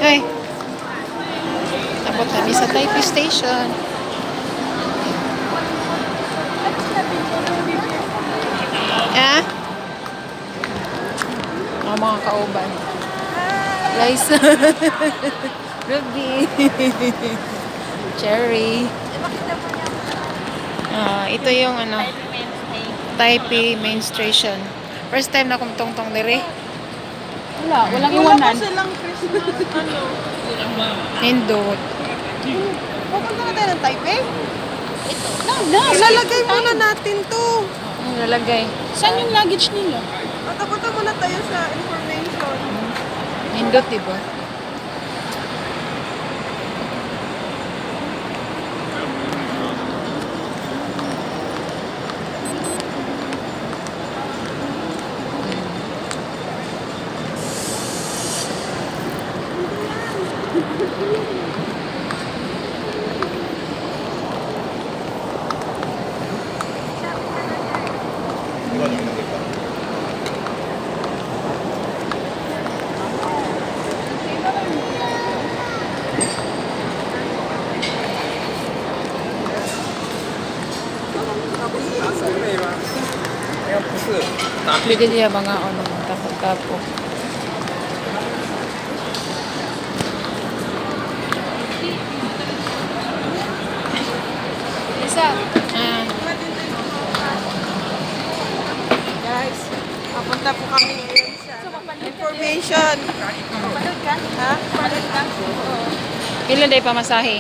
Ay, abot kami sa Taipei Station. Ah? Ang mga kauban. Liza. Ruby. Cherry. Ito yung ano, Taipei Main Station. First time na akong tungtong dire. Walang Wala pa iwanan. silang Christmas, ano. Nindot. Pupunta na tayo ng Taipei? Ilalagay Ilalagay muna natin to. Ang lalagay. Saan yung luggage nila? At punta muna tayo sa information. Nindot, diba? Bigyan niya mga ano, tapos-tapo. Isa. Guys, papunta po kami ngayon sa information. Papanood ka? Ha? Papanood ka? Ilan day pamasahe?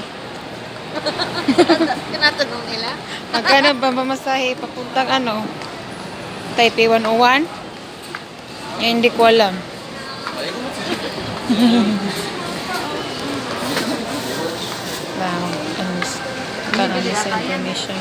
Tinatanong nila? Magkano ba pamasahe papuntang ano? Taipei 101? Hindi ko alam. Wow, ano sa information.